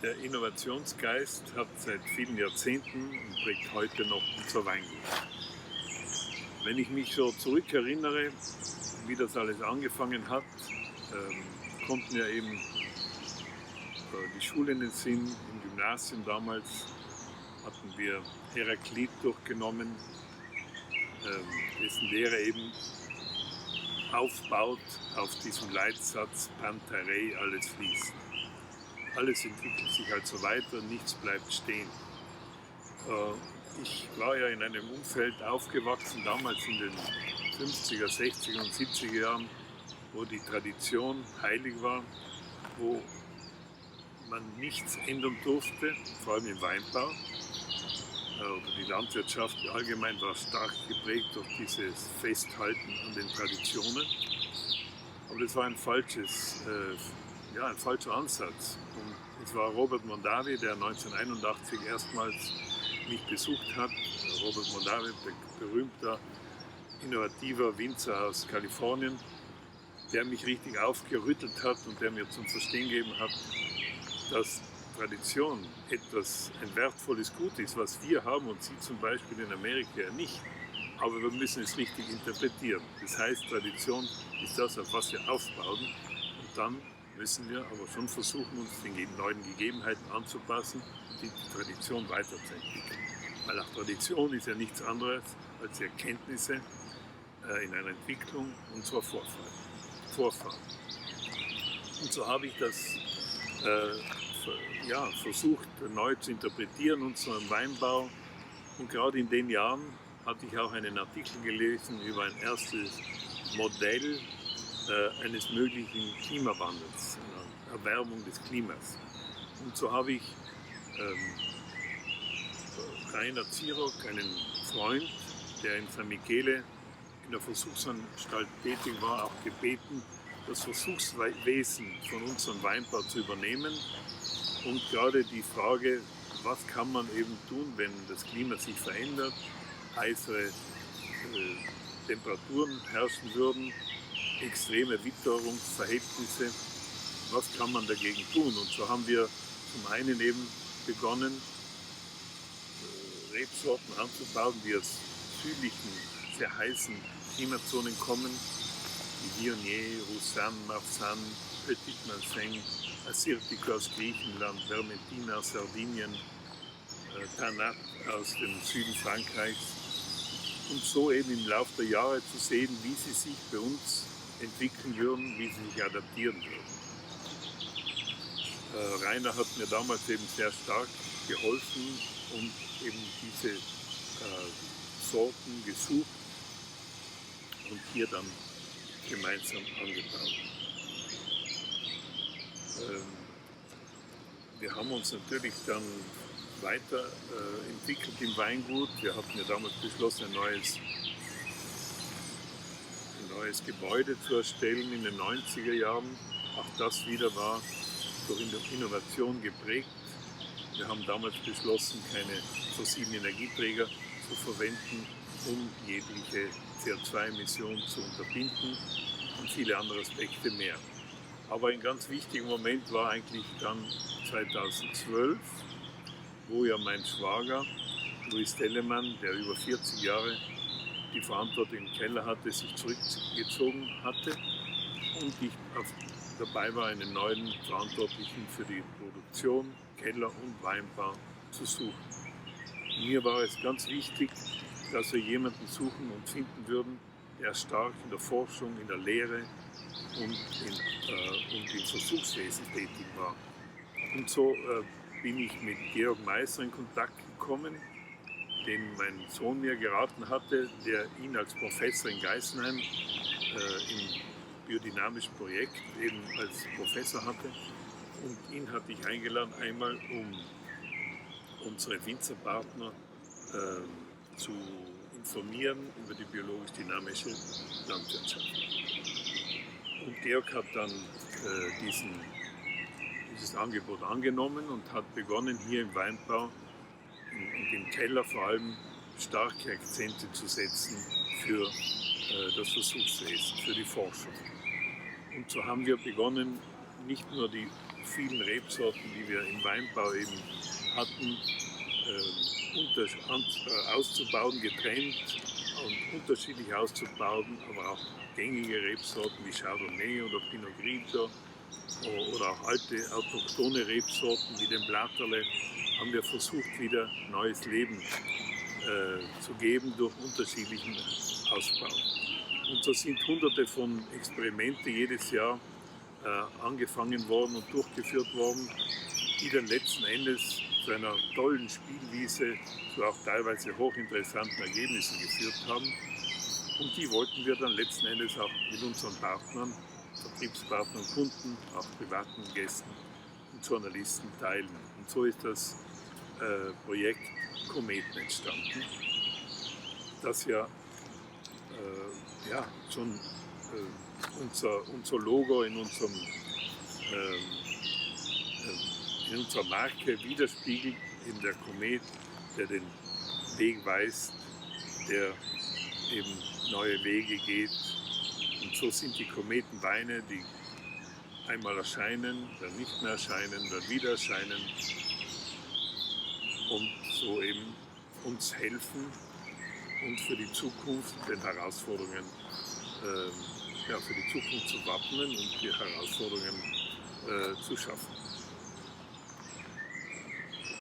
Der Innovationsgeist hat seit vielen Jahrzehnten und prägt heute noch unser Weingut. Wenn ich mich so zurückerinnere, wie das alles angefangen hat, konnten ja eben die Schule in den Sinn. Im Gymnasium damals hatten wir Heraklit durchgenommen, dessen Lehre eben aufbaut auf diesem Leitsatz Pantarei, alles fließt. Alles entwickelt sich also weiter, nichts bleibt stehen. Ich war ja in einem Umfeld aufgewachsen, damals in den 50er, 60er und 70er Jahren, wo die Tradition heilig war, wo man nichts ändern durfte, vor allem im Weinbau. Oder die Landwirtschaft allgemein war stark geprägt durch dieses Festhalten an den Traditionen. Aber das war ein falscher Ansatz. Und es war Robert Mondavi, der 1981 erstmals mich besucht hat. Robert Mondavi, berühmter, innovativer Winzer aus Kalifornien, der mich richtig aufgerüttelt hat und der mir zum Verstehen gegeben hat, dass Tradition ein wertvolles Gut ist, was wir haben und Sie zum Beispiel in Amerika ja nicht. Aber wir müssen es richtig interpretieren. Das heißt, Tradition ist das, auf was wir aufbauen. Und dann müssen wir aber schon versuchen, uns den neuen Gegebenheiten anzupassen und die Tradition weiterzuentwickeln. Weil auch Tradition ist ja nichts anderes als die Erkenntnisse in einer Entwicklung unserer Vorfahren. Und so habe ich das versucht, neu zu interpretieren, unseren Weinbau. Und gerade in den Jahren hatte ich auch einen Artikel gelesen über ein erstes Modell eines möglichen Klimawandels, einer Erwärmung des Klimas. Und so habe ich Rainer Zirock, einen Freund, der in San Michele in der Versuchsanstalt tätig war, auch gebeten, das Versuchswesen von unserem Weinbau zu übernehmen. Und gerade die Frage, was kann man eben tun, wenn das Klima sich verändert, heißere Temperaturen herrschen würden, extreme Witterungsverhältnisse, was kann man dagegen tun? Und so haben wir zum einen eben begonnen, Rebsorten anzubauen, die aus südlichen, sehr heißen Klimazonen kommen, wie Viognier, Roussanne, Marsanne, Petit Manseng, Assyrtiko aus Griechenland, Vermentina aus Sardinien, Tannat aus dem Süden Frankreichs. Und so eben im Laufe der Jahre zu sehen, wie sie sich bei uns entwickeln würden, wie sie sich adaptieren würden. Rainer hat mir damals eben sehr stark geholfen und eben diese Sorten gesucht und hier dann gemeinsam angebaut. Wir haben uns natürlich dann weiterentwickelt im Weingut. Wir hatten ja damals beschlossen, ein neues Gebäude zu erstellen in den 90er Jahren. Auch das wieder war durch Innovation geprägt. Wir haben damals beschlossen, keine fossilen Energieträger zu verwenden, um jegliche CO2-Emissionen zu unterbinden und viele andere Aspekte mehr. Aber ein ganz wichtiger Moment war eigentlich dann 2012, wo ja mein Schwager, Luis Telemann, der über 40 Jahre die Verantwortung im Keller hatte, sich zurückgezogen hatte und ich dabei war, einen neuen Verantwortlichen für die Produktion, Keller und Weinbau zu suchen. Mir war es ganz wichtig, dass wir jemanden suchen und finden würden, der stark in der Forschung, in der Lehre und im Versuchswesen tätig war. Und so bin ich mit Georg Meisser in Kontakt gekommen, den mein Sohn mir geraten hatte, der ihn als Professor in Geisenheim im biodynamischen Projekt eben als Professor hatte. Und ihn hatte ich eingeladen, einmal um unsere Winzerpartner zu informieren über die biologisch-dynamische Landwirtschaft. Und Georg hat dann dieses Angebot angenommen und hat begonnen, hier im Weinbau und im Keller vor allem starke Akzente zu setzen für das Versuchswesen, für die Forschung. Und so haben wir begonnen, nicht nur die vielen Rebsorten, die wir im Weinbau eben hatten, auszubauen, getrennt und unterschiedlich auszubauen, aber auch gängige Rebsorten wie Chardonnay oder Pinot Grigio oder auch alte autochthone Rebsorten wie den Blatterle, haben wir versucht, wieder neues Leben zu geben durch unterschiedlichen Ausbau. Und so sind hunderte von Experimente jedes Jahr angefangen worden und durchgeführt worden, die dann letzten Endes zu einer tollen Spielwiese, zu auch teilweise hochinteressanten Ergebnissen geführt haben. Und die wollten wir dann letzten Endes auch mit unseren Partnern, Vertriebspartnern, Kunden, auch privaten Gästen und Journalisten teilen. Und so ist das Projekt Kometen entstanden, das ja, schon unser Logo in unserer Marke widerspiegelt, in der Komet, der den Weg weist, der eben neue Wege geht. Und so sind die Kometenbeine, die einmal erscheinen, dann nicht mehr erscheinen, dann wieder erscheinen und so eben uns helfen und für die Zukunft den Herausforderungen, für die Zukunft zu wappnen und die Herausforderungen zu schaffen.